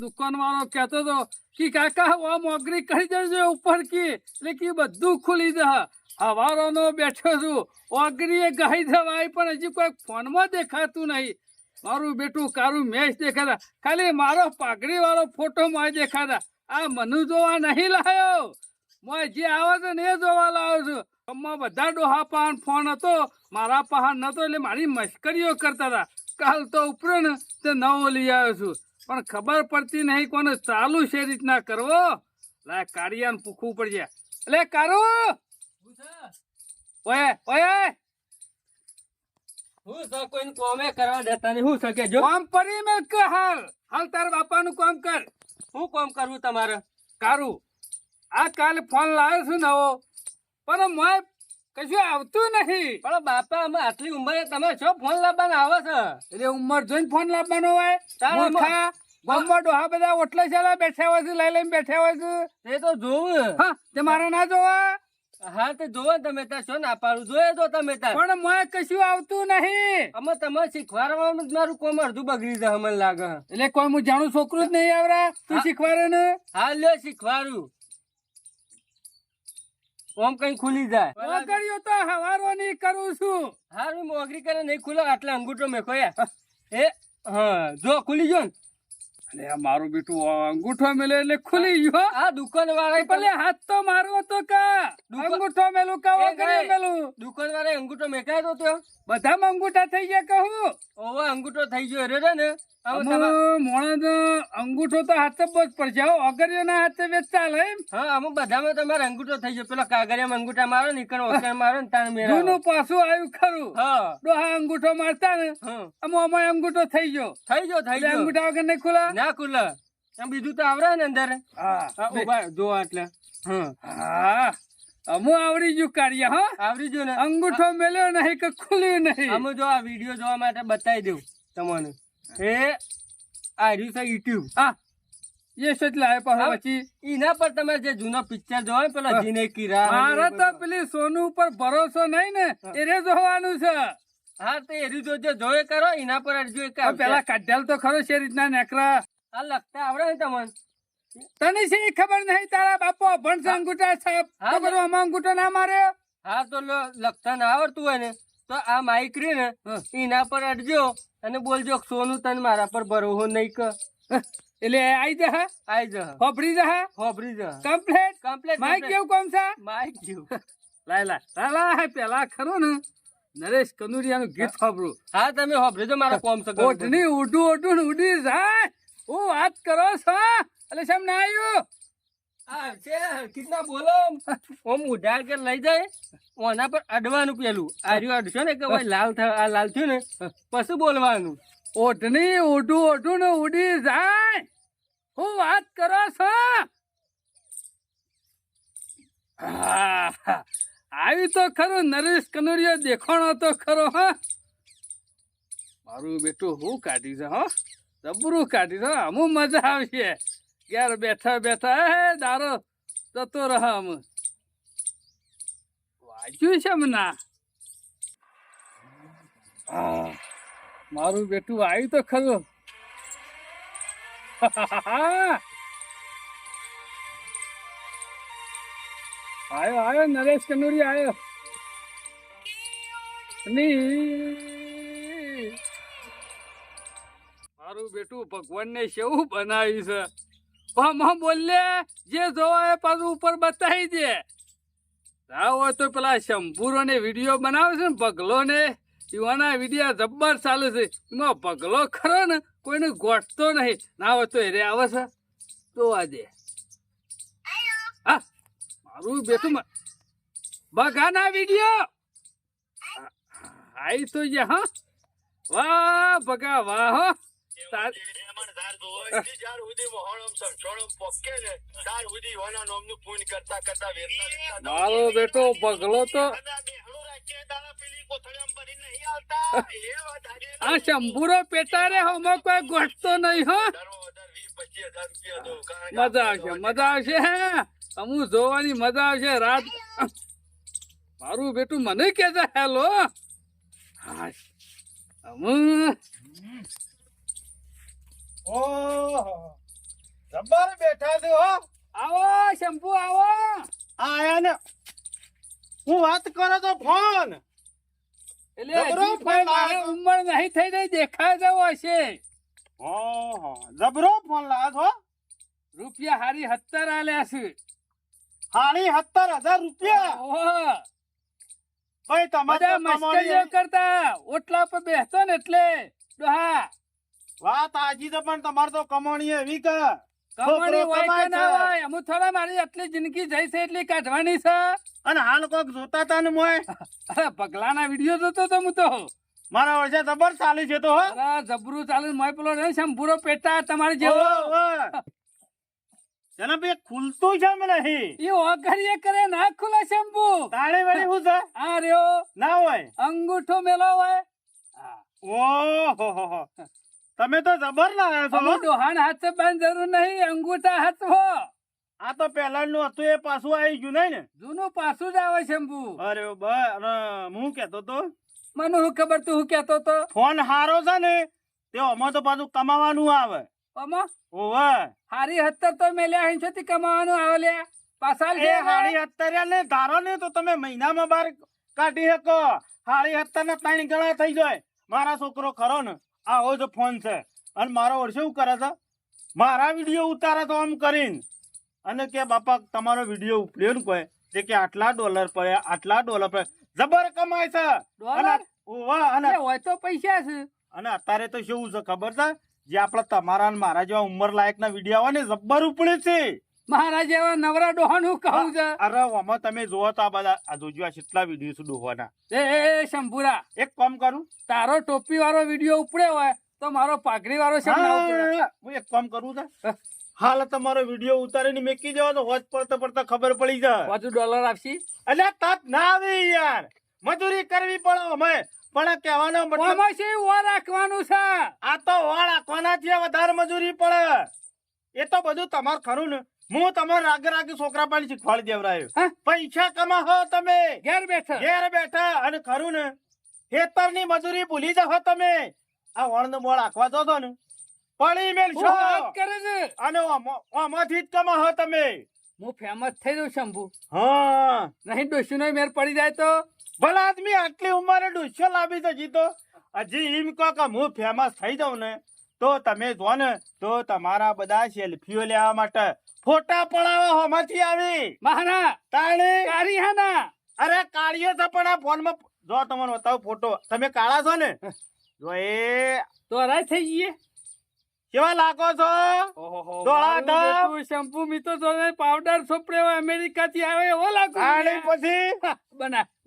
દુકાન વાળો કહેતો હતો કે કાકા આમ ઓગરી કરી દેજો ઉપર કી એટલે કે બધું ખુલી જશે. હવારોનો બેઠો છું ઓગરીએ ગાઈ જવાય પણ હજી કોઈ ફોનમાં દેખાતું નહીં. મારું બેટું કારું મેચ દેખાતા ખાલી મારો પાઘડી વાળો ફોટો માં દેખાતા. આ મનુ જોવા નહીં લાયો, મોય જે આવે છે ને એ જોવા લાવ્યો છું. ગામમાં બધા ડોહા પાન ફોન હતો, મારા પાહન નતો એટલે મારી મશ્કરીઓ કરતા હતા. કાલ તો ઉપરો ને તે નવો લઈ આવ્યો છું પણ ખબર પડતી નહીં કોને ચાલુ છે રીતના કરવો. લા કારિયાને પૂછવું પડશે. એટલે કારું ઓય ઓય હું તો કોઈને કોમે કરવા દેતા નહીં. હું શકે જો કામ પડી મેં કે હાલ હાલ તારા બાપાનું કામ કર. હું કોમ કરવું તમારે? કારું આ કાલે ફોન લાવ્યો છું નવો પણ મોય કશું આવતું નહીં. પણ બાપા અમે આટલી ઉંમરે તમે છો ફોન લાવવાના આવે છે? એટલે ઉંમર જોઈને ફોન લાવવાનો હોય. તારા મૂર્ખા ગામમાં ડોહા બધા ઓટલે ચાલા બેઠા હોય છે, લઈ લઈને બેઠા હોય છે. એ તો જોવું. હા તે મારે ના જોવા. હા તે જોવો ને તમે તાર છો ના પાડું જોઈએ તો તમે તાર. પણ મોય કશું આવતું નહીં. અમે તમારે શીખવાડવાનું જ મારું કોમ અડધું બગડી જાય મને લાગે. એટલે કોઈ હું જાણું છોકરું જ નહીં આવરા તું હા. શીખવાડે ને. હા લ્યો શીખવાડું. કોમ કઈ ખુલી જાય. કર્યો તો હવારોની કરું છું. હારું મોગરી કરે નહીં ખુલો આટલા અંગૂઠો મેં ખોયા. એ હા જો ખુલી ગયો ને. અલે આ મારું બેટું અંગૂઠો મેલે એટલે ખુલી ગયો. આ દુકાન વાળા ભલે હાથ તો મારો હતો કા અંગૂઠો મેલું કા વગરે મેલું. દુકાન વાળા અંગૂઠો મેકાયો તો બધા અંગૂઠા થઈ ગયા કહું. ઓવો અંગૂઠો થઈ ગયો રે ને. મોણસ અંગૂઠો તો હાથે બહુ જ પડશે. અગરિયો ના હાથે વેચતા લે. હા અમુક બધામાં તમારે અંગૂઠો થઈ ગયો. પેલા કાગરિયામાં અંગૂઠા મારો ને ઈકણ ઓકણ મારો ને તાણ મેરા. જૂનું પાછું આવ્યું ખરું. હા ડોહા અંગૂઠો મારતા ને હા અમાય અંગૂઠો થઈ ગયો. થઈ ગયો થઈ એટલે ગયો. અંગૂઠા વગર નહીં ખુલા. ના ખુલ્લા આમ બીજું તો આવડે ને અંદર. હા હા ઉભા જો એટલે હા હા અમુ આવડી ગયું કાર્ય. હા આવડી ગયો ને. અંગૂઠો મેલ્યો નહીં કે ખુલ્યું નહીં. અમે જો આ વિડીયો જોવા માટે બતાવી દઉં તમને. એ આ રહ્યું છે યુટ્યુબ. હા એ સચ લાવે પાછો પછી. એના પર તમે જે જૂનો પિક્ચર જોવો ને પેલા જીને કિરા. મારે તો પેલી સોનું ઉપર ભરોસો નહીં ને એને જોવાનું છે. હા તો એ રહ્યું જોજો જોયે કરો એના પર અરજો એક પેલા કાઢેલ તો ખરો છે રીતના નેકરા. આ લખતા આવડે ને તમને? તને છે ખબર નહીં તારા બાપો ભણસ અંગૂઠા સાહેબ હા, તો બધું આમાં અંગૂઠો ના મારે. હા તો લખતા ના આવડતું હોય ને તો આ માઇક રે ને એના પર અડજો અને બોલજો સોનું તને મારા પર ભરોસો નહીં કર. એટલે આઈ જા આઈ જા હોપડી જા હોબરી જા કમ્પ્લેટ કમ્પ્લેટ માઈક કેવું કોમ છે. માઇક જેવું. લાય લાય પેલા ખરું ને નરેશ કનુરિયાનું ગીત સાંભળું. હા તમે હોબરી જો મારા કોમ છે. ઓઢની ઉડું ઉડી જાય. હું વાત કરો છો એટલે શેમ ના આવ્યું. હા છે કિતના બોલો ઓમ ઉધાર કે લઈ જાય ઓના પર અડવાનું પેલું આર્યું અડશો ને કે ભાઈ લાલ આ લાલ થયું ને પછી બોલવાનું. ઓઢની ઉડું ને ઉડી જાય. હું વાત કરો છો. આવી તો ખરું નરેશ કનુરિયો દેખાણો તો ખરો. હા મારું બેટું હું કાઢી છે. હા જબરું કાઢી છે. અમુક મજા આવશે યાર બેઠા બેઠા. હે દારો જતો રહ અમ વાંચ્યું છે ના. મારું બેટું આવ્યું તો ખરું. આયો નરેશ કનુરી આયો. મારું બેટું ભગવાન ને કેવું બનાવ્યું છે. બોલે જે જોવા એ પાછું ઉપર બતાવી દે. હોય તો પેલા શંભુરો ને વિડીયો બનાવે છે ને પગલો ને એવાના વિડીયો જબ્બર ચાલે છે. એમાં પગલો ખરો ને કોઈને ગોઠતો નહીં. ના હોય તો એરે આવે છે તો આજે. હા મારું બેટું બગાના વિડીયો આઈ તો જે. હા વાહ બગા વાહ. હો મારો બેટો પગલો તો આ શંભુરો પેટા રે હમણાં કોઈ ગોઠતો નહીં. હો મજા આવશે હે અમુક જોવાની મજા આવશે રાત. મારું બેટું મને કેજે હેલો. જબર બેઠા છે હો. આવો શંભુ આવો. આયા ને હું વાત કરો તો ફોન. એટલે જબરો હજી ફોન કોઈ મારે લાવ્યો. ઉંમર નહીં થઈ રહી, દેખાય જવો હશે. ઓહો જબરો ફોન લાવ્યો છો. રૂપિયા હારી 70 આલ્યા છે. 17,000 રૂપિયા. ઓહો. ભાઈ તમારે બધા તો કમાણી મસ્કરીઓ કરતા ઓટલા પર બેસતો ને એટલે ડોહા વાત આજી તો પણ તમારે તો કમાણી એવી કે કમાણી છોકરો હોય કે કમાય ના છે. હોય, અમુક થોડા મારી આટલી જિંદગી જઈ છે એટલી કાઢવાની છે. અને હાલ કોક જોતા તા ને મોય અરે પગલાના વિડીયો જોતો તો હું તો. મારા વર્ષે જબર ચાલી છે તો હો. અરે જબરું ચાલે મોય પેલો રે શંભુરો પેટા તમારી જેવો જેના બે ખુલતું છે મને નહીં. એ ઓગળીએ કરે ના ખુલે શંભુ. તાળી વાળી શું છે આ રહ્યો ના હોય. અંગૂઠો મેલો હોય. ઓહો તમે તો જબર લાવ્યા છો હો. અમુક ડોહાણ હાથ બાંધ જરૂર નહીં, અંગૂઠા હાથ હો. આ તો પેલા નું હતું એ પાછું આવી ગયું નહીં ને. જૂનું પાછું જ આવે શંભુ. અરે અને હું કેતો તો મને હું ખબર તું હું કેતો તો. ફોન હારો છે ને તે આમાં તો પાછું કમાવાનું આવે. આમાં ઓવે હારી 70 તો મેલ્યા હિંચોથી કમાવાનું આવે લ્યા. પાછા એ હાડી 17 ને ધારો ને તો તમે મહિનામાં બાર કાઢી શકો. હાડી 17 ના 3 ગણા થઈ જાય. મારા છોકરો ખરો ને આવો જ ફોન છે અને મારો વર્ષે શું કરે છે, મારા વિડીયો ઉતારે તો આમ કરીને અને કે બાપા તમારો વિડીયો ઉપડ્યો ને કોઈ તે કે આટલા ડોલર પડ્યા આટલા ડોલર પડ્યા. જબર કમાય છે. ડોલર? અને ઓવા અને એ હોય તો પૈસા છે. અને અત્યારે તો શું છે ખબર છે, જે આપડા તમારા ને મારા જેવા ઉંમર લાયક ના વિડીયો આવે ને જબ્બર ઉપડે છે. મારા જેવા નવરા ડોહાનું કહું છે. અરે આમાં તમે જોવો તો આ બધા આ જોજો આ કેટલા વિડીયો છે ડોહવાના. એ શંભુરા, એક કામ કરું તારો ટોપી વાળો વિડીયો ઉપડ્યો હોય તો મારો પાઘડી વાળો શેમ ના ઉપડે? હું એક કામ કરું છે હાલ તમારો વિડીયો ઉતારીને મેકી દેવો તો હોજ પડતા પડતા ખબર પડી જાય. $5 આપશી? એટલે તત ના આવે યાર, મજૂરી કરવી પડે અમે પણ કહેવાનો મતલબ આમાં શી વાર રાખવાનું છે? આ તો વાળ આખવાના વધારે મજૂરી પડે. એ તો બધું તમારે ખરું ને. હું તમારે રાગે રાગે છોકરા પાણી શીખવાડી દેવરાયો. હા? પૈસા કમાહો તમે ઘેર બેઠા ઘેર બેઠા અને ખરું ને ખેતરની મજૂરી ભૂલી જાઓ તમે. આ વણ નો મોળ આખવા દો ને પડી મેલ હું છો વાત કરે છે. અને આમાંથી જ કમાહો તમે. હું ફેમસ થઈ રહ્યો શંભુ. હા નહીં ડોશી નો મેર પડી જાય તો ભલા આદમી આટલી ઉંમરે ડુસ્યો લાવી તો જીતો હજી એમ કહો કે હું ફેમસ થઈ જાઉં ને તો તમે જો ને તો તમારા બધા સેલ્ફીઓ લેવા માટે ફોટા પડાવવા હોમાંથી આવી મારા તાણી. કારી હાના અરે કાળીઓ છે પણ આ ફોનમાં જો તમને બતાવું ફોટો. તમે કાળા છો ને જો એ તો રાય થઈ ગઈ. કેવા લાગો છો. ધોળા ધમ. શેમ્પુ મીતો તો પાવડર સોપડ્યો અમેરિકા થી આવે એવો લાગુ. તાણી પછી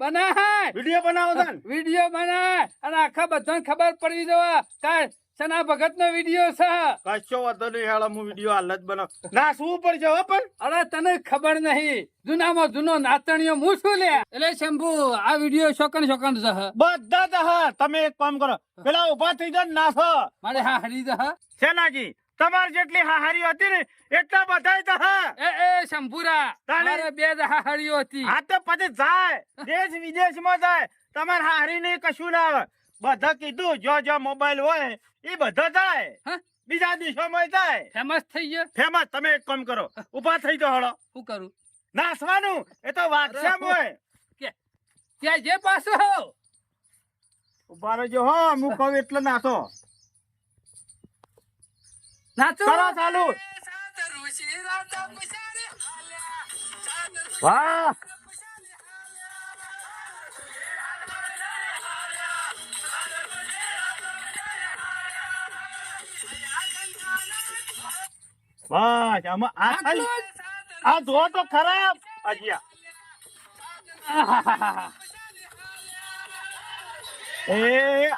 બના વિડીયો બનાવો છો ને. વિડીયો બનાય અને આખા બધાને ખબર પડી જવા કાય સના ભગત નો વિડીયો છે. કશો વાંધો નહીં હેળો હું વિડીયો હાલ જ બનાવ. ના શું પડશે હો પણ અરે તને ખબર નહીં, જૂનામાં જૂનો નાતણીઓ હું શું લે. એટલે શંભુ આ વિડીયો શોકન છે. બધા જ હા. તમે એક કામ કરો પેલા ઉભા થઈ જાય ને નાખો. મારે હા હરી જ હા. સેનાજી તમારી જેટલી હાહારી હતી ને એટલા બધા જ હા. એ શંભુરા તાણે? મારે 2 જ હાહરીઓ હતી. હા તો પછી જાય દેશ વિદેશમાં જાય તમારે હારી નહીં કશું ના આવે. બધા કીધું જો મોબાઈલ હોય એ બધા જાય. હા? બીજા દેશોમાં જાય ફેમસ થઈ ગયો. ફેમસ. તમે એક કામ કરો ઉભા થઈ જાઓ હળો. શું કરું? નાસવાનું એ તો વાગશામ હોય. ત્યાં જે પાછો ઉભા રહેજો હો હું કહું એટલે નાસો. નાચો કરો ચાલુ. વાહ બસ આમાં આ ખાલી આ જો તો ખરાબ અજિયા. એ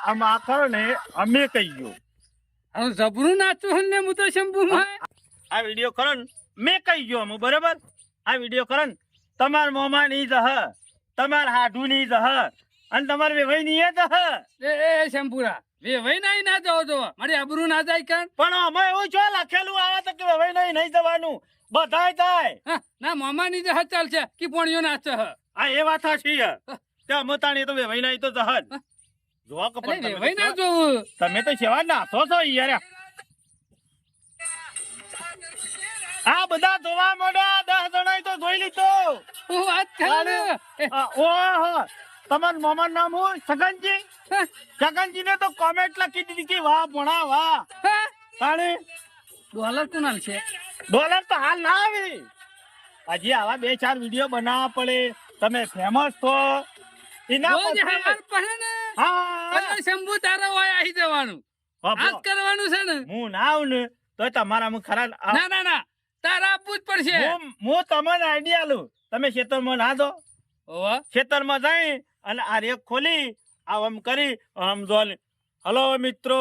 આમાં ખરો ને અમે કહી ગયું હવે જબરું નાચું ને હું તો શંભુ માં. આ વિડીયો કરો ને મેં કહી ગયો હું બરોબર. આ વિડીયો કરો ને તમાર મોમાં ની જહ તમાર હાડુ ની જહ અને તમાર વેવાઈ ની જહ. એ શંભુરા વેવાઈ નહીં ના જાવ તો મારી આબરૂ ના જાય કાન. પણ અમે એવું છો લખેલું આવે તો કે વેવાઈ નહીં જવાનું બધાય થાય. હા, ના મામા ની જહ ચાલશે કે પોણીઓ નાચે હ. આ એ વાત છે તે અમતાણી તો વેવાઈ નહીં તો જહ જો કે પણ વેવાઈ ના જોવું. તમે તો સેવા નાખો છો યાર. આ બધા જોવા મળ્યા 10 જણા તો જોઈ લીધો હું વાત કરું ને. ઓહો તમાર મામાનું નામ હું છગનજી છગનજી ને તો કોમેન્ટ લખી દીધી કે વાહ ભણા વાહ હા? તાણી ડોલર કોના છે? ડોલર તો હાલ ના આવી હજી આવા 2-4 વિડીયો બનાવવા પડે તમે ફેમસ છો એના રોજ પછી હવાર પડે ને હા એટલે શંભુ તારા હોય આવી જવાનું. આજ કરવાનું છે ને. હું ના આવું ને તો તમારા ખરા ના ના ના તારા આપવું જ પડશે. હું તમને આઈડિયા લઉં તમે ખેતરમાં ના દો ઓવા ખેતરમાં જઈ અને આ રેક ખોલી આમ કરી આમ જો હલો મિત્રો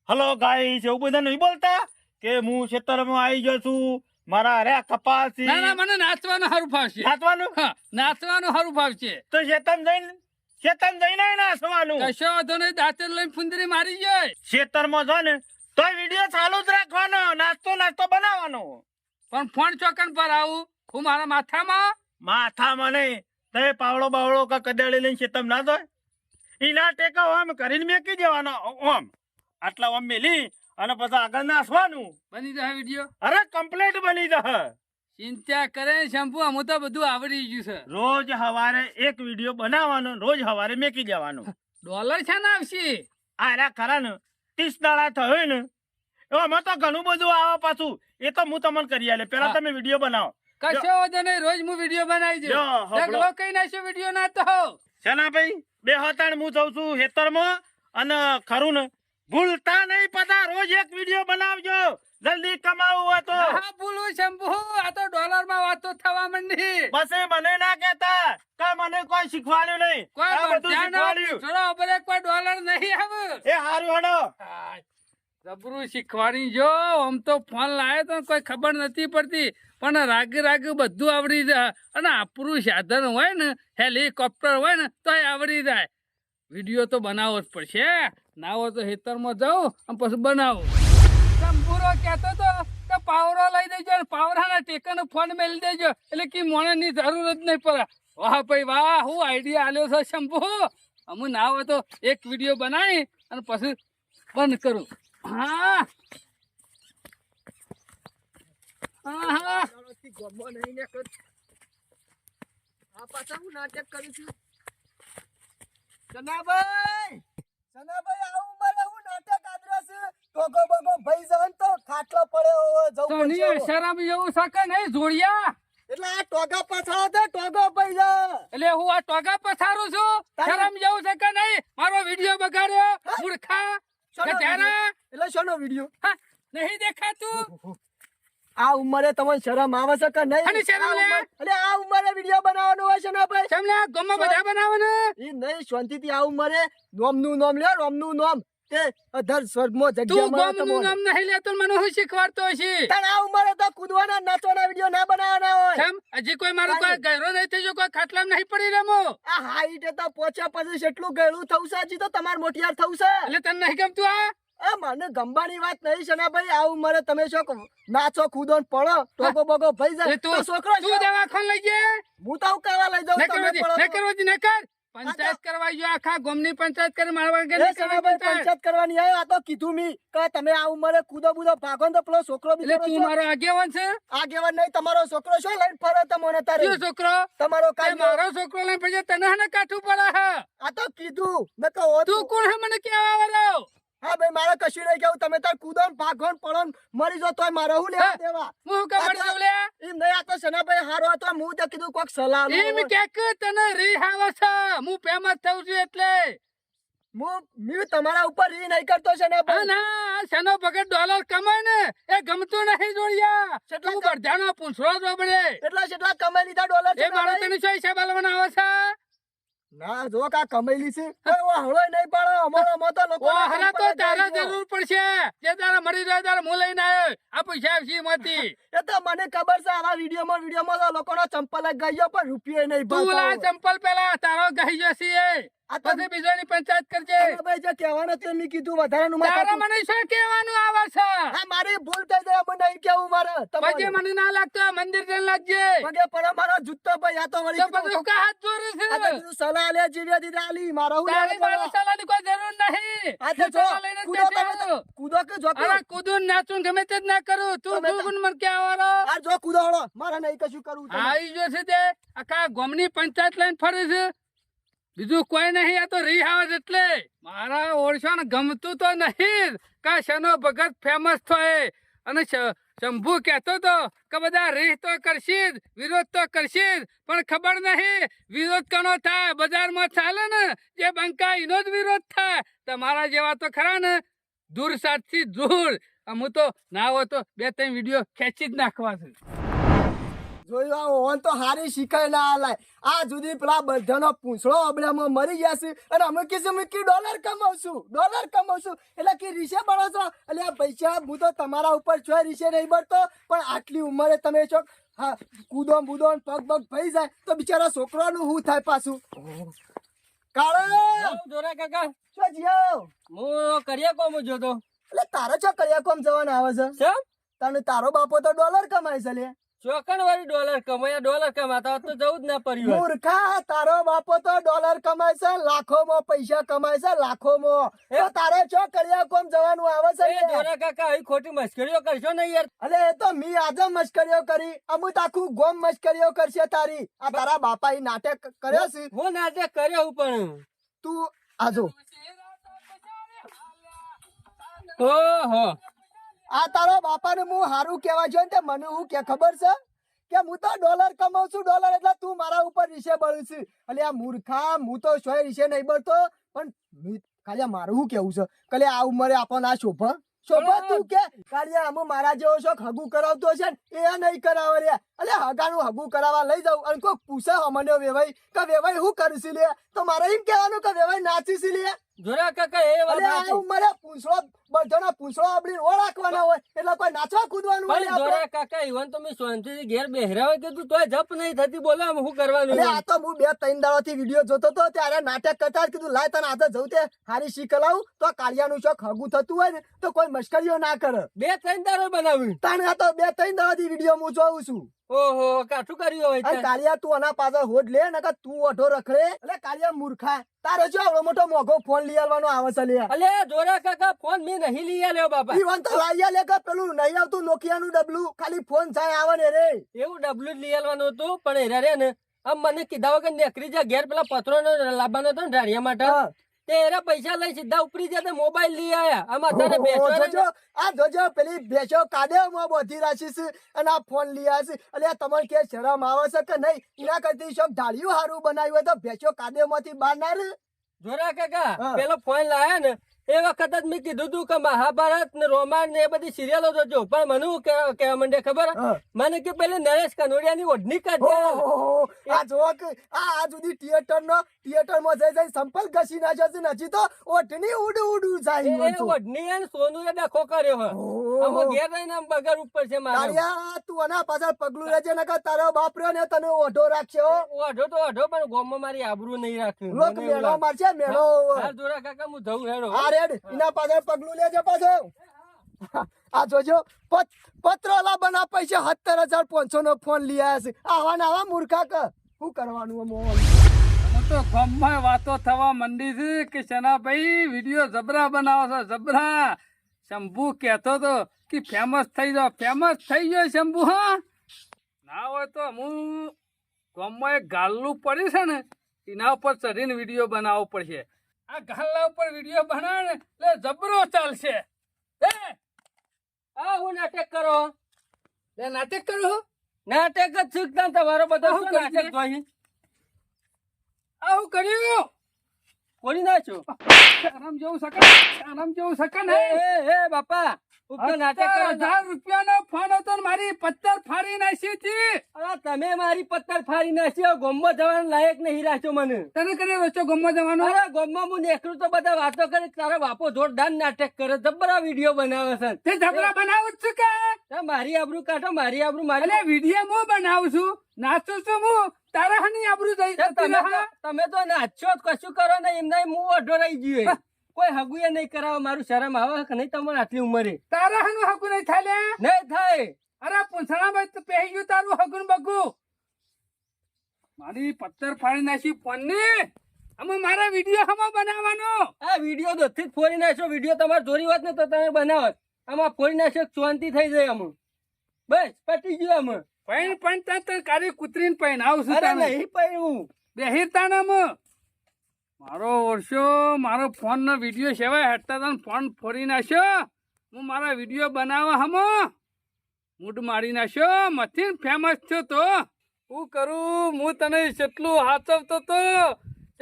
હલો ગાઈસ એવું બધા નહીં બોલતા કે હું ખેતરમાં આવી ગયો છું મારા અરે કપાસ ના ના મને નાચવાનું સારું ફાવશે. નાચવાનું હા, નાચવાનું સારું ફાવશે. તો ખેતરમાં જઈને નાચવાનું કશો વાંધો નહીં. દાંતર લઈને ફુંદરી મારી જાય. ખેતરમાં જો ને તો વિડીયો ચાલુ જ રાખવાનો નાસ્તો બનાવવાનો પણ ફોન ચોકન પર આવું હું મારા માથામાં. માથામાં નહીં તમે પાવડો બાવડો કા કદાળી લઈને ખેતરમાં ના જાય ઈના ટેકા આમ કરીને મેકી દેવાનો આમ આટલા આમ મેલી અને પછી આગળ નાસવાનું બની જાય વિડીયો. અરે કમ્પ્લીટ બની જશે ચિંતા કરે શંભુ અમુ તો બધું આવડી ગયું છે. રોજ સવારે એક વિડીયો બનાવવાનો રોજ સવારે મેકી દેવાનો ડોલર છે ને આવશે. આ ખરા ને 30 દાડા થયો ને એમાં તો ઘણું બધું આવે પાછું એ તો હું તમને કરી આલે પેલા તમે વિડીયો બનાવો કશો વાંધો નહીં. રોજ હું વિડીયો બનાવી જો, હબળો. દઉં. કઈ નાખ્યો વિડીયો ના તો શેના ભાઈ બે હોતાણ હું જઉં છું ખેતરમાં અને ખરું ને ભૂલતા નહીં પતા રોજ એક વિડીયો બનાવજો જલ્દી કમાવું હોય તો હા બોલું શંભુ આ તો ડોલર માં વાતો થવા માંડી. પછી મને ના કહેતા કે મને કોઈ શીખવાડ્યું નહીં કોઈ આ બધું બધાનો શીખવાડ્યું થોડો બરે કોઈ ડોલર નહીં આવે. એ હારું હડો જબરું શીખવાડી જો આમ તો ફોન લાવ્યો તો કોઈ ખબર નથી પડતી પણ રાગે બધું આવડી જાય અને આપણું સાધન હોય ને હેલિકોપ્ટર હોય ને તો આવડી જાય. વિડીયો તો બનાવવો જ પડશે. ના હોય તો ખેતરમાં જાઉં અને પછી બનાવું. શંભુરો કહેતો તો કે પાવરો લઈ દેજો ને પાવરાના ટેકાનો ફોન મેલી દેજો એટલે કે મોણની જરૂર જ નહીં પડે. વાહ ભાઈ વાહ હું આઈડિયા આલ્યો છે શંભુ. અમુ ના હોય તો એક વિડીયો બનાવી અને પછી બંધ કરું. હા હા સનાભાઈ આવું મારે હું નાટક આદરા છે ટોગો બગો ભાઈ જન તો ખાટલો પડ્યો હોય જવું તને પડશે શરમ જેવું શકે નહીં જોડિયા. એટલે આ ટોગા પછાડો દે ટોગો ભાઈ જા એટલે હું આ ટોગા પથારું છું. શરમ જેવું શકે નહીં. મારો વિડીયો બગાડ્યો મૂર્ખા ગધારા. એટલે શોનો વિડિયો હા, નહીં દેખાતું. આ ઉંમરે તમને શરમ આવે છે કે નહીં આની શરમ લે. એટલે આ ઉંમરે વિડિયો બનાવવાનો હોય છે ને ભાઈ તમને આ ગામમાં બધા બનાવે ને. ઈ નહીં શાંતિથી આ ઉંમરે નોમનું નોમ લે રોમનું નોમ તે અધર સ્વર્ગમાં તું જગ્યા મળે ગામનું તમને નામ નહીં લેતો ને મને હું શીખવાડતો હશે. તાણ આ ઉંમરે તો કૂદવાના નાચવાના વિડિયો ના બનાવવાના હોય કેમ હજી કોઈ મારો કોઈ ગયરો નહીં થઈ ગયો કોઈ ખાટલામાં નહીં પડી રમો. આ હાઈટ તો પહોંચ્યા પછી કેટલું ગળું થવું છે હજી તો તમાર મોટિયાર થવું છે એટલે તને નહીં ગમતું આ. આ મને ગંબાની વાત નહીં છે ને ભાઈ આ ઉંમરે તમે શું કહો? નાચો કૂદો ને પડો ટોગો બગો ભાઈ જાય એટલે તો છોકરો તું દવાખાને લઈ જા. હું તો કરવા લઈ જાઉં તમે પડો ન કરવાથી ન કર. પંચાયત કરવા ગયો આખા ગામની પંચાયત કરી મારવા એ ગયેલી સનાભાઈ પંચાયત કરવાની આવ્યો આ તો કીધું મી કે તમે આ ઉંમરે કૂદો બુદો ભાગો ને તો પેલો છોકરો એટલે બિચારો તું શું? મારો આગેવાન છે. આગેવાન નહીં તમારો છોકરો શું લઈને ફરે તમને તારે કયો છોકરો? તમારો તે કાઢ્યો મારો છોકરો લઈને પછી તને હને કાઠું પડે હે. આ તો કીધું મેં કહો તું કોણ હે મને કેવા વાળો? હા ભાઈ મારે કશું નહીં કેવું તમે તાર કૂદો ને ભાગો ને પડો ને મરી જાઓ તોય મારે હું લેવા દેવા હું ખબર દઉં લે. એમ નહીં આ તો સનાભાઈ હારો હતો હું તો કીધું કોક સલાહ લો. એમ કે તને રી આવે છે. હું ફેમસ થઉં છું એટલે. હું તમારા ઉપર ઈ નહીં કરતો છે ને હા ના શેનો ભગત ડોલર કમાય ને એ ગમતું નહીં જોડિયા. તું બધાનો પૂંછડો જ બળે. એટલા કમાઈ લીધા ડોલર એ મારો તને શું હિસાબ આલવાનો આવે છે? ના જો કા કમાઈ છે હળોય નહીં પાડો અમારો મતો લોકો ઓ હરા તો તારા જરૂર પડશે. જે તારા મરી જાય તારા હું લઈને આવ્યો. આ પૈસા આવશે એમાંથી. એ તો મને ખબર છે આવા વિડીયોમાં તો લોકોનો ચંપલ જ ગયો પણ રૂપિયો નહીં તું ભાવતો. લા ચંપલ પેલા તારો ગઈ જશે એ. આ તો પછી બીજાની પંચાયત કરજે. ભાઈ જે કહેવાનું તે મેં કીધું વધારાનું તારા માથાકૂટ. મને શું કહેવાનું આવે છે? હા મારી ભૂલ થઈ જાય મને નહીં કેવું મારે પછી મને ના લાગતો આ મંદિર જઈને લાગજે. પગે પર મારો જૂતો ભાઈ આ તો વળી તો પછી હું કા હાથ જોડે છે? આ તો કીધું સલાહ લે જીવ્યા દીધા આલી મારા હું તારી લેવા મારી સલાહની કોઈ જરૂર નહીં. આ તો હું જો સલાહ લઈને જ કૂદો બેઠો તમે છું. કૂદો જોકે જોકે અરે કૂદું નાચું ગમે તે જ ના કરું તું તમે તું મને કે આવવાનો આ જો કૂદો હળો મારે નહીં કશું કરવું તમે. આવી જો છે તે આખા ગામની પંચાયત લઈને ફરે છે બીજું કોઈ નહીં આ તો રહી આવે છે એટલે મારા ઓળશો ને ગમતું તો નહીં જ. કા શનો ભગત ફેમસ થાય અને શંભુ કહેતો તો કે બધા રીહ તો કરશે જ વિરોધ તો કરશે જ પણ ખબર નહીં વિરોધ કનો થાય બજારમાં ચાલે ને જે બંકા એનો જ વિરોધ થાય તમારા જેવા તો ખરા ને દૂર સાથી દૂર હું તો ના હોય તો 2-3 વિડીયો ખેંચી જ નાખવા છે જોયું આ ઓન તો હારી શીખાય ના આલાય આ જુદી પેલા બધાનો પૂંછડો અબડામાં મરી ગયા છે અને અમે કીધું કે ડોલર કમાવશું એટલે કે રીશે બળો છો એટલે આ પૈસા હું તો તમારા ઉપર છો રીશે નહીં બળતો પણ આટલી ઉંમરે તમે છો હા કૂદો બૂદો ને પગ પગ ફરી જાય તો બિચારા છોકરાનું શું થાય પાછું કાળો જોરા કાકા છો જીઓ હું કર્યા કોમ જોતો એટલે તારે છો કયા કોમ જવાના આવે છે કેમ તને તારો બાપો તો ડોલર કમાય છે લે ચોકણ વાળી ડોલર કમાયા ડોલર કમાતા હોત તો જવું જ ના પડ્યું હોત. મૂર્ખા તારો બાપો તો ડોલર કમાય છે લાખોમાં પૈસા કમાય છે લાખોમાં તો તારે છો કરિયા કોમ જવાનું આવે છે એ ને? જોરા કાકા આવી ખોટી મસ્કરીઓ કરશો ને યાર અલે એ તો મી આજે મશ્કરીઓ કરી અમુક આખું ગોમ મશ્કરીઓ કરશે તારી આ તારા બાપા એ નાટક કર્યો છે હું નાટક કર્યો હું પણ તું આજો ઓહો આ તારો બાપાને હું હારું કહેવા જોઈએ ને તે મને હું કે ખબર છે કે હું તો ડોલર કમાઉં છું ડોલર એટલે તું મારા ઉપર રીશે બળું છે એટલે આ મૂર્ખા હું તો શોય રીશે નહીં બળતો પણ ખાલી મારું શું કેવું છે કે આ ઉંમરે આપણને આ શોભા તું કે કાળિયા આમ મારા જેવો શોખ હગું કરાવતો છે ને એ નહીં કરાવે રે એટલે હગાનું હગું કરાવવા લઈ જાઉં અને કોઈ પૂછે અમને વેવાઈ કે વેવાઈ શું કરીશ લે તો મારે એમ કહેવાનું કે વેવાઈ નાચીશ લે જોરા કાકા એ વાત અલે આ સાચી. ઉંમરે પૂંછડો બધાનો પૂંછડો આપડી ઓળખવાના હોય એટલે કોઈ નાચવા કૂદવાનું હોય પણ આપણે. જોરા કાકા ઈવન તમે શાંતિથી ઘેર બેહરાવે કીધું તોય જપ નહીં થતી બોલો આમ શું કરવાનું અરે આ તો હું 2-3 દાડાથી વિડીયો જોતો તો ત્યારે નાટક કરતા જ કીધું લાય તને આજે જવું તે હારી શીખ લાવું તો કાળિયાનું શોખ હગું થતું હોય ને તો કોઈ મશ્કરીઓ ના કરે 2-3 દાડો બનાવ્યું તાણે આ તો 2-3 દાડાથી વિડીયો હું જોઉં છું ઓહો કાઠું કર્યું હોય અને ત્યાં. કાળિયા તું આના પાછળ હોડ લે ને તું ઓઢો રખડે એટલે કાળિયા મૂર્ખા તારે જો આવડો મોટો મોઘો ફોન લઈ આવવાનો આવે છે લે અલે જોરા કાકા ફોન મેં નહીં લઈ આલ્યો બાપા ઈવન તો લાયા લે કે પેલું નહીં આવતું નોકિયાનું ડબલું ખાલી ફોન થાય આવે ને રે એવું ડબલું જ લઈ આલવાનું હતું પણ એરા રે ને આમ મને કીધા વગર નીકળી જા ઘેર પેલા પત્રો લાવવાનો હતો ને ઢાળિયા માટે હા. તે એરા પૈસા લઈ સીધા ઉપરી જતા મોબાઈલ લઈ આયા આમાં તારે ઓહો, બેસવાનું જોજો આ જોજો પેલી ભેંસો કાઢ્યો બોધી રાખીશ અને આ ફોન લઈ આવ્યા છે એટલે આ તમારે કે શરમ આવે છે કે નહીં એના કરતી શોખ ઢાળિયું હારું બનાવ્યું હોય તો ભેંસો કાઢ્યોમાંથી બહાર ના રે જોરા કાકા હા. પેલો ફોન લાયા ને એ વખત જ મેં કીધું તું કે મહાભારત ને રોમાન ને એ બધી સિરિયલો જોજો પણ મને હું કહેવા માંડે ખબર હા. મને કે પેલે નરેશ કનોડિયાની ઓઢણી કાઢી ઓહો, આ જો કે આ સુધી થિયેટરમાં જઈ સંપલ ઘસી નાખ્યો છે નજી તો ઓઢણી ઉડ જાય એ ઈવન તો. ઓઢણી અને સોનું એ ડખો કર્યો હે ઓહો. આમાં ઘેર રહીને આમ બગર ઉપર છે મારો કાળિયા, તું આના પાછળ પગલું લેજે નકર તારો બાપ રહ્યો ને તને ઓઢો રાખશે હો. ઓઢો તો ઓઢો પણ ગામમાં મારી આબરૂ નહીં રાખ્યું લોક મને એવું મેળો લાગે. મારશે મેળો હાલ જોરા કાકા હું જઉં હેડો આ રેડ એના પાછળ પગલું લેજે પાછો આ જોજો પત્રોલા બના પૈસા 17,500 નો ફોન લઈ આવ્યા છે આવા ને આવા મૂર્ખા કે શું કરવાનું આ મોહન હું તો ગામમાં વાતો થવા માંડી છે કે શનાભાઈ વિડીયો જબરા બનાવો છો જબરા શંભુ કહેતો તો કે ફેમસ થઈ ગયો શંભુ હા ના હોય તો હું ગામમાં એક ગાલ્લું પડ્યું છે ને એના ઉપર ચડીને વિડીયો બનાવવો પડશે આ ગાલ્લા ઉપર વિડીયો બનાવે ને એટલે જબરો ચાલશે આ હું નાટક કરો એ નાટક કરો નાટક જ શીખતા તમારો બધો આવું શું કરી નાટક જોઈ આવું કર્યું કોની નાખ્યો આરામ જેવું સકન હે એ બાપા ઉપર નાટક કરો 17,000 રૂપિયાનો ફોન હતો ને મારી પત્તર ફાડી નાખી હતી અરે તમે મારી પત્તર ફાડી નાખ્યો ગોમમાં જવાનું લાયક નહીં રાખ્યો મને તને કને રોચો ગમવા જવાનો અરે ગોમમાં હું નીકળું તો બધા વાતો કરે કે તારા બાપો જોરદાર નાટક કરે જબરા વિડીયો બનાવે છે તે ઝબરા બનાવું જ છું કે તો મારી આબરૂ કાઢો મારી આબરૂ મારી એટલે વિડીયો હું બનાવું છું નાચું છું હું તારા હની આબરૂ જઈ તો તમે તો નાચો જ કશું કરો ને એમ નહીં હું અઢો રહી ગયો કોઈ હગુએ નહીં કરાવો મારું શરમ આવે કે નહીં તમને આટલી ઉંમરે તારા હનું હકુ નહીં થાય લે નહીં થાય અરે પૂંછડામાં તો પહેરી ગયું તારું હગુન બગુ મારી પત્તર ફાડી નાખી ફોનની આમાં મારા વિડીયો હમો બનાવવાનો. આ વિડીયો દોસ્તી ફોડી નાખ્યો. વિડીયો તમારે જોરી હોત ને તો તમે બનાવત. આમાં ફોડી નાખ્યો શાંતિ થઈ જાય. આમાં બસ પતી ગયું. આમાં પણ તાર કારી કૂતરીને પૈન આવશું અરે તાને. નહીં પડ્યું. બેહી તાનામાં મારો વર્ષો મારો ફોન નો વિડીયો સેવાય હટતા તને ફોન ફોડી નાખ્યો. હું મારા વિડીયો બનાવવા હમો મૂડ મારી નાખ્યો. મથી ફેમસ થયો તો હું કરું. હું તને જેટલું હાચવતો તો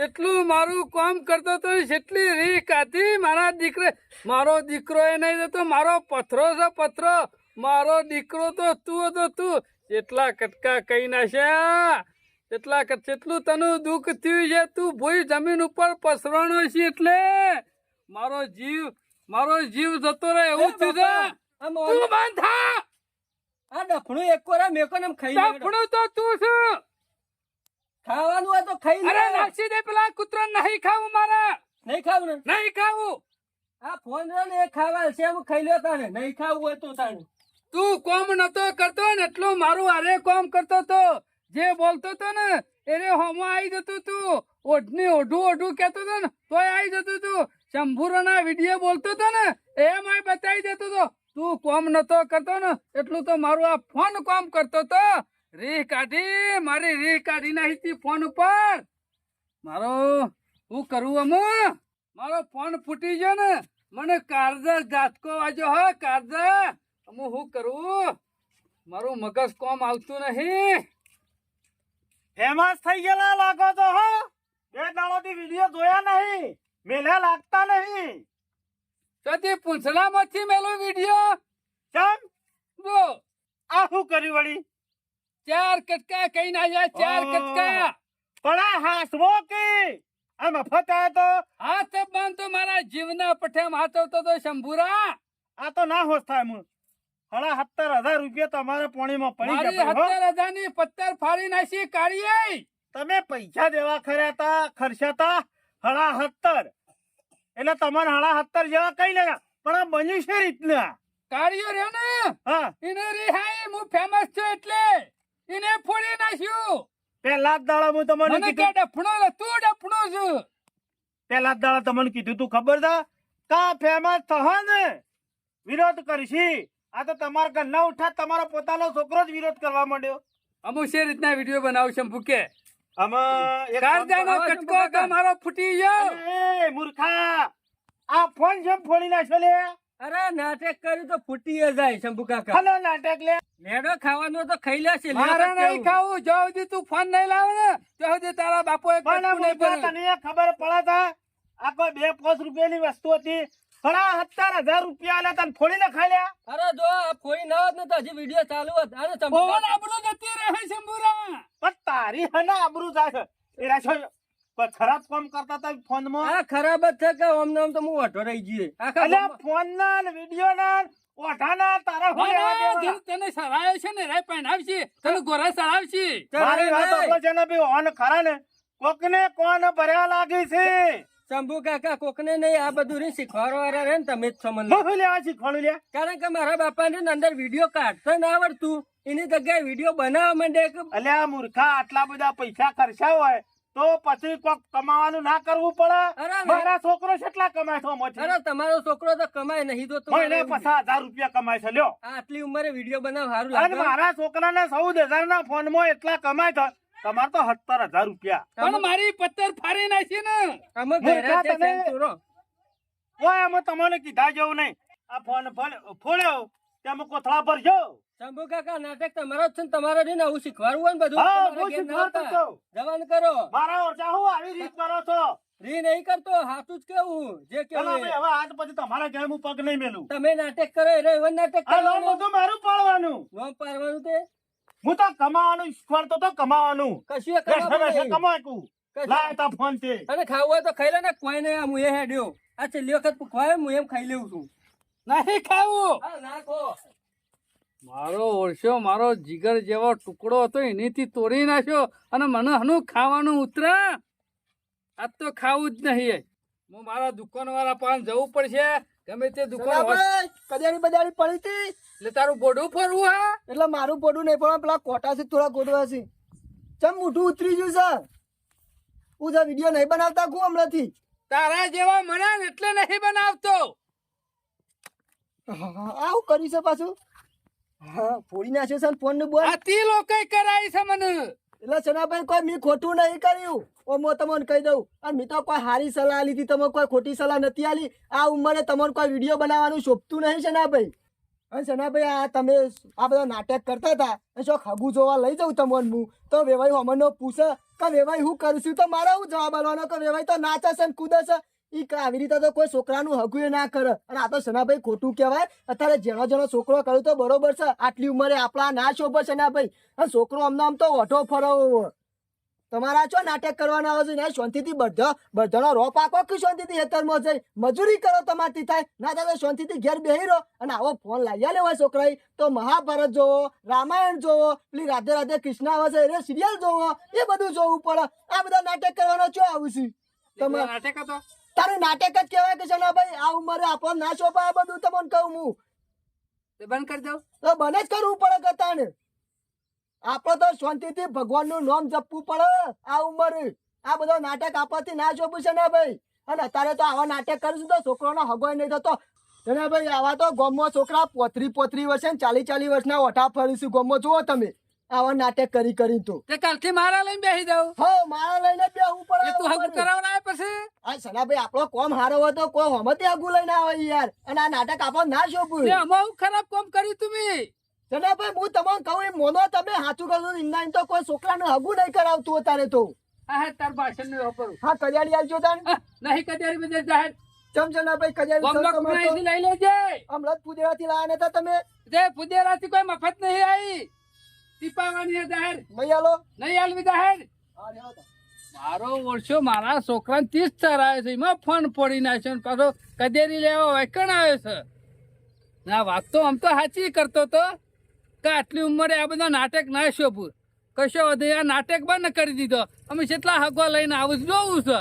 એટલું મારું કામ કરતો તો જેટલી રી કાઢી મારા દીકરે. મારો દીકરો એ નહીં જતો, મારો પથરો છે પથરો. મારો દીકરો તો તું હતો તું. જેટલા કટકા કહી નાખ્યા જેટલું તને દુઃખ થયું છે. તું ભૂઈ જમીન ઉપર પસરવાનો છે એટલે મારો જીવ જતો રહે એવું થયું છે. તું બંધ થા. આ ડફણું એક કોરા મેકો ને એમ ખાઈ લે. ડફણું તો તું છે. ખાવાનું હોય તો ખાઈ અરે લે. નાખી દે પેલા કૂતરા. નહીં ખાવું મારે, નહીં ખાવું ને નહીં ખાવું. આ ફોન રહ્યો ને એ ખાવા છે. એમ ખાઈ લ્યો તાને. નહીં ખાવું હોય તો તાને. તું કોમ નતો કરતો ને એટલું મારું અરે કોમ કરતો તો. જે બોલતો તો ને એને હોમો આવી જતું તું. ઓઢું કેતો તો ને તોય આવી જતું તું. શંભુરોના વિડીયો બોલતો તો ને એમ આ બતાવી દેતો તો. તું કોમ નતો કરતો ને એટલું તો મારું આ ફોન કોમ કરતો તો. મારી રીહ કાઢી નાખી હતી ફોન ઉપર. મારો હું કરું અમુક મારો ફોન ફૂટી ગયો ને મને કારજા ગાતકો વાગ્યો હો કારજા. અમુક હું કરું મારું મગજ કોમ આવતું નહીં. ફેમસ થઈ ગયેલા લાગો તો હો. બે દાડોથી વિડીયો જોયા નહીં, મેલા લાગતા નહીં. તો પૂંછડામાંથી મેલો વિડીયો ચમ જો આ શું કર્યું વળી? 4 કટકા કઈ ના જાય 4 કટકા. પણ આ હાસવો કે આ મફત આયો તો? હાથ બાંધ તો મારા જીવના પઠેમ હાથવતો તો શંભુરા. આ તો ના હોશ થાય. હું 17,000 રૂપિયા તમારે પોણીમાં પડી મારી ગયા. હો. 17,000 ની પત્તર ફાડી નાખી કાઢીએ. તમે પૈસા દેવા ખર્ચાતા 17,000 એટલે તમારે 17,000 જેવા કઈ લેના. પણ આ બન્યું છે રીતના. કાઢ્યો રહ્યો ને હા, એને રિહાઈ હું ફેમસ છું એટલે એને ફોડી નાખ્યું. પેલા જ દાડા હું તમને મને કે કીધું. ડફણો તું ડફણો છું. પેલા જ દાડા તમને કીધું તું ખબર છે કા ફેમસ થહો ને વિરોધ કરશી. આ તો તમારા ઘરના ઉઠા તમારો પોતાનો છોકરો જ વિરોધ કરવા માંડ્યો. અમુક છે રીતના વિડીયો બનાવું શંભુ કે આમાં એક કામ કારજાનો કરો. કટકો તો મારો ફૂટી ગયો. એ મૂર્ખા, આ ફોન જેમ ફોડી નાખ્યો લે. અરે નાટક કર્યું તો ફૂટી જાય શંભુ કાકા. હલો નાટક લે. લેડો ખાવાનું તો ખાઈ લેશે. મારે નહીં ખાવું. જો સુધી તું ફોન નહીં લાવે ને ત્યાં સુધી તારા બાપો એક પણ આ કટકું નહીં મૂર્ખા ભરે. તને ખબર પડે તા આ કોઈ 2-5 રૂપિયાની વસ્તુ હતી. પણ આ 17,000 રૂપિયા આલ્યા તને ફોડી ના ખાઈ લ્યા. અરે જો આ ફોડી ના હોત ને તો હજી વિડીયો ચાલુ હોત. અરે શંભુ ફોન કાકા, આપણું જતી રહે શંભુરા. પણ તારી હના આબરૂ જાય છે. એ રાછો પણ ખરાબ કામ કરતા હતા ફોનમાં. આ ખરાબ જ છે કે આમ ને આમ તો હું વાઢો રહી જઈએ. આખા અલ્યા ગામમાં- ફોનના ને વિડીયોના ઓઢાના તારા હું લેવા મારે દેવા? તને સરાયો છે ને રાય પહેરાવશે તને ગોરા સરાવશે. મારી વાત નહીં. સાંભળો છે ને ભઈ, ઓન ખરા ને કોકને કોણ ભર્યા લાગી છે. શંભુ કાકા કોકને નહીં આ બધું નહીં શીખવાડો વાળા રે ને તમે જ છો મને. હું શું લેવા શીખવાડું લ્યા? કારણ કે મારા બાપાને ને અંદર વિડીયો કાઢતા ના આવડતું. એની જગ્યાએ વિડીયો બનાવવા માંડે કે અલ્યા મૂર્ખા, આટલા બધા પૈસા ખર્ચા હોય તો પછી કોક કમાવાનું ના કરવું પડે. અરે મારા છોકરો કેટલા કમાય છે આમાંથી? અરે તમારો છોકરો તો કમાય નહીં તો મહિને 50,000 રૂપિયા કમાય છે લ્યો. આટલી ઉંમરે વિડીયો બનાવ સારું અને લાગે. મારા છોકરાને 14,000 ના ફોનમાં એટલા કમાય છે. તમારે તો 17,000 રૂપિયા. પણ મારી પત્તર ફાડી નાખી ને. અમે મૂર્ખા ઘરે તને- છે ચોરો. ઓય અમે તમને કીધા જેવું નહીં. આ ફોન ફોડ્યો તેમાં કોથળા ભરજો. શંભુ કાકા નાટક તમારો જ છે ને તમારે રહીને આવું શીખવાડવું હોય ને બધું હા, તમારે હું ઘેર ના શીખવાડતો આવતા. છું. જવાન કરો. મારા ઓછા હું આવી રીત કરો છો. રી નહીં કરતો હાથું જ કેવું જે ચાલો કેવું ભાઈ, એ. હવે આજ પછી તમારા ઘેર હું પગ નહીં મેલું. તમે નાટક કરો એટલે એવા નાટક આ લોન કરવાનું. બધું મારું પાડવાનું. નોમ પાડવાનું તે હું તો કમાવાનું શીખવાડતો તો કમાવાનું. કશું એ બેઠા કરવાનું બેઠા નહીં. કમાકું. કશું. લાય તા ફોન તે. અને ખાવું હોય તો ખાઈ લે ને કોઈ નહીં. આ હું એ હેડ્યો આ છેલ્લી વખત ખવાય હું એમ ખાઈ લેવું છું. નહીં ખાવું. હા નાખો. મારો ઓળશો મારો જીગર જેવો ટુકડો હતો એનીથી તોડી નાખ્યો અને મને હનું ખાવાનું ઉતરા. આજ તો ખાવું જ નહીં. હું મારા દુકાન વાળા પાસે જવું પડશે. ગમે તે દુકાન હોય સલાભાઈ, કડિયાની બજારી પડી હતી એટલે તારું બોડું ફરવું હા. એટલે મારું પોડું નહીં પણ પેલા કોટા છે થોડા ગોડવા છે ચમ મોઢું ઉતરી ગયું છે હું તો વિડીયો નહીં બનાવતા હું હમણાંથી. તારા જેવા મળ્યા ને એટલે નહીં બનાવતો. આવું કર્યું છે પાછું. હા ફોડી નાખ્યો છે ફોન નું બોલ. આ તી લોકો કરાય છે મને. એટલે સનાભાઈ કોઈ મેં ખોટું નહીં કર્યું. ઓ હું તમને કહી દઉં અને મેં તો કોઈ સારી સલાહ આલી હતી, તમે કોઈ ખોટી સલાહ નથી આલી. આ ઉંમરે તમને કોઈ વિડીયો બનાવવાનું શોભતું નહીં સનાભાઈ. અને સનાભાઈ આ તમે આ બધા નાટક કરતા હતા અને શું ખગું જોવા લઈ જાઉં તમને હું તો વેવાઈ અમરનો પૂછે કે વેવાઈ હું કરશું તો મારે હું જવાબ આલવાનો કે વેવાઈ તો નાચે છે ને કૂદે છે. ઈ આવી રીતે તો કોઈ છોકરાનું હગું ના કરે. અને આ તો સનાભાઈ ખોટું કહેવાય. અત્યારે જેનો જેનો છોકરો કર્યું તો બરોબર છે, આટલી ઉંમરે આપણા ના શોભે સનાભાઈ. અને છોકરો અમને આમ તો ઓઢો ફરવો. તમારા છો નાટક કરવાના આવે છે ને શાંતિથી બધાનો રોપ આખો કે શાંતિથી હેતરમાં જઈ મજૂરી કરો તમારથી થાય ના થાય શાંતિથી ઘેર બેહી રહો. અને આવો ફોન લાવ્યા લેવા છોકરાએ તો મહાભારત જોવો, રામાયણ જોવો, પેલી રાધે રાધે કૃષ્ણ આવે છે એ સિરિયલ જોવો, એ બધું જોવું પડે. આ બધા નાટક કરવાનો છો આવું છે તમારે. નાટક હતો તારું નાટક જ કહેવાય કે છે ભાઈ આ ઉંમરે આપણને ના શોભાય બધું તમને કહું હું તે બંધ કરી દઉં. તો બને જ કરવું પડે કે તાને. આપણે તો શાંતિથી ભગવાનનું નામ જપવું પડે આ ઉંમરે. આ બધો નાટક આપવાથી ના શોભું છે ને ભાઈ. અને અત્યારે તો આવા નાટક કરીશું તો છોકરાનો હગોય નહીં થતો. ને ભાઈ આવા તો ગામમાં છોકરા 35 વર્ષે ને 40 વર્ષના ઓઠા ફરીશું ગામમાં. જુઓ તમે આવા નાટક કરી તો તે કાલથી મારા લઈને બેસી દઉં. હો મારા લઈને બેહવું પડે. એ તું હગું કરાવડાય પછી. આ સનાભાઈ આપણો કોમ હારો હોય તો કોઈ હમતે હગું લઈને આવે યાર. અને આ નાટક આપણો ના શોભું. તે આમાં હું ખરાબ કામ કર્યું તમે. સનાભાઈ હું તમને કહું એ મોનો તમે સાચું કહો ઇન્દાન તો કોઈ છોકરાને હગું નહીં કરાવતું અત્યારે તો. આ તાર ભાષણ નું વાપરું. હા કજાડી આવજો તાન. નહીં કચેરી બધે જાહેર ચમ સનાભાઈ કજાડી અહીંથી લઈ લેજે. હમણાં જ ફુદેરાથી લાયા નતા તમે. તે ફુદેરાથી કોઈ મફત નહીં આવી. ટીપાવાની જાહેર નહીં આલો. નહીં આલવી જાહેર. મારો વર્ષો મારા છોકરાને 30 ચરાવે છે એમાં ફોન ફોડી નાખ્યો ને પાછો કદેરી લેવા વેકણ આવ્યો છે. ના વાત તો આમ તો સાચી કરતો તો કે આટલી ઉંમરે આ બધા નાટક ના શોભું. કશો વધુ આ નાટક બંધ કરી દીધો. અમે કેટલા હગવા લઈને આવું જોવું છે.